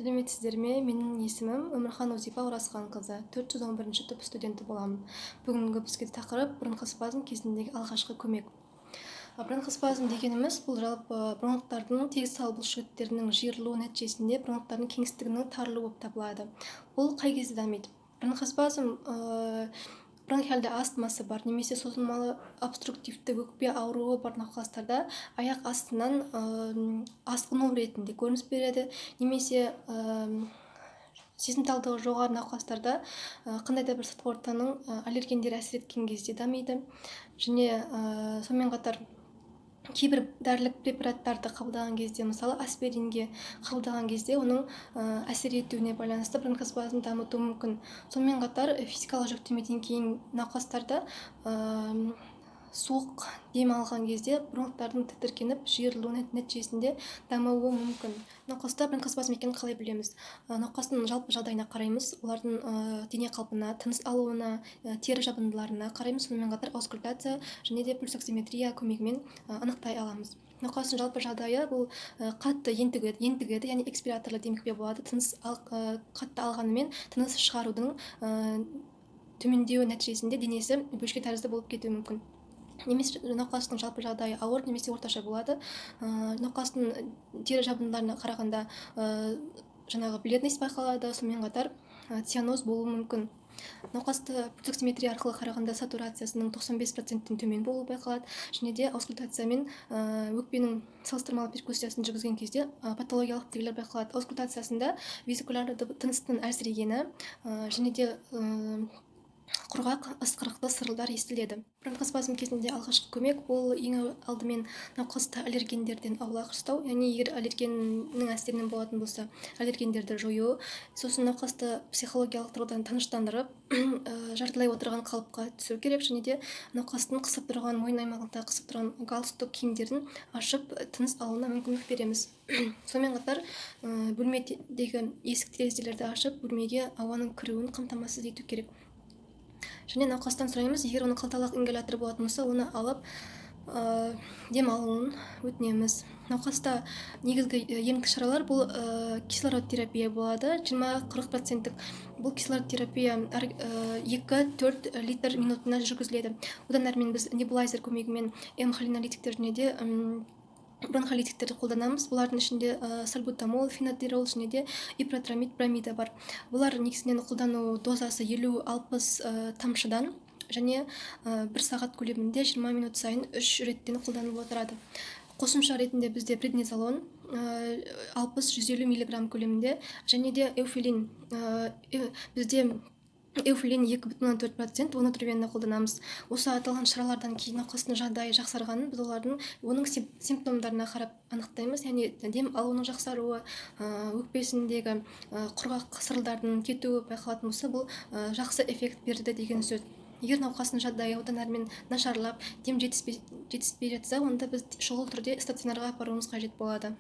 Сәлеметсіздер ме? Менің есімім Өмірхан Озипа Оразханқызы, 411 топ студенті боламын. Бүгінгі бізге тақырып бронхоспазм кезіндегі алғашқы көмек. Бронхоспазм дегеніміз бұл жалпы бронхтардың тегіс сал бұлшықеттерінің жиырылуы нәтижесінде бронхтардың кеңістігінің тарылуы болып табылады. Бұл қай кезде дамиды? Бронхоспазм бронхиалды астмасы бар немесе созылмалы обструктивті өкпе ауруы бар науқастарда аяқ астынан асқыну ретінде көрініс береді, немесе сезімталдығы жоғары науқастарда қандай да бір сыртқы ортаның аллергендері әсер еткен кезде дамиды. Және сонымен қатар кейбір дәрілік препараттарды қабылдаған кезде, мысалы аспиринге қабылдаған кезде оның әсер етуіне байланысты бронхоспазм дамытуы мүмкін. Сонымен қатар физикалық жүктемеден кейін науқастарда суық дем алған кезде бронхтардың тітіркеніп жиырылуы нәтижесінде дамуы мүмкін. Науқаста бронхоспазм екенін қалай білеміз? Науқастың жалпы жағдайына қараймыз, олардың дене қалпына, тыныс алуына, тері жабындыларына қараймыз. Сонымен қатар аускультация және де пульсоксиметрия көмегімен анықтай аламыз. Науқастың жалпы жағдайы бұл қатты ентігеді, яғни экспираторлы демікпе болады. Тыныс қатты алғанымен тыныс шығарудың төмендеуі нәтижесінде денесі бөшке тәрізді болып кетуі мүмкін. Немесе науқастың жалпы жағдайы ауыр немесе орташа болады. Науқастың тері жабындыларына қарағанда жаңағы бледность байқалады, сонымен қатар цианоз болуы мүмкін. Науқасты пульсоксиметрия арқылы қарағанда сатурациясының 95%-тен төмен болуы байқалады, және де аускультациямен өкпенің салыстырмалы перкуссиясын жүргізген кезде патологиялық белгілер байқалады. Аускультациясында везикулярды тыныстың әлсірегені және де құрғақ ысқырықты сырылдар естіледі. Бронхоспазм кезінде алғашқы көмек ол ең алдымен науқасты аллергендерден аулақ ұстау, яғни егер аллергеннің әсерінен болатын болса, аллергендерді жою, сосын науқасты психологиялық тұрғыдан тыныштандырып, жартылай отырған қалыпқа түсіру керек, және де науқастың қысып тұрған, мойын аймағында қысып тұрған галстук киімдерін ашып тыныс алуына мүмкіндік береміз. Сонымен қатар бөлмедегі есік терезелерді ашып, бөлмеге ауаның кіруін қамтамасыз ету керек. Және науқастан сұраймыз, егер оның қалталық ингалятор болатын болса, оны алып дем алуын өтінеміз. Науқаста негізгі емдік шаралар бұл кислород терапия болады, 20-40%. Бұл кислород терапия 2-4 литр минутына жүргізіледі. Одан әрмен біз небулайзер көмегімен эмхолинолитиктер және де бронхолитиктерді қолданамыз. Бұлардың ішінде сальбутамол, фенадирол және де ипротрамид бромида бар. Бұлар негізінен қолдану дозасы 50-60 тамшыдан және 1 сағат көлемінде 20 минут сайын 3 реттен қолданылып отырады. Қосымша ретінде бізде преднизолон 60-150 мг көлемінде және де эуфилин. Бізде эуфилин 2,4%, оны трувенна қолданамыз. Осы аталған шаралардан кейін науқастың жағдайы жақсарғанын біз оның симптомдарына қарап анықтаймыз, яғни дем алуының жақсаруы, өкпесіндегі құрғақ сырылдардың кетуі байқалатын болса, бұл жақсы эффект берді деген сөз. Егер науқастың жағдайы одан әрмен нашарлап, дем жетіспей жатса, онда біз шұғыл түрде стационарға апаруымыз қажет болады.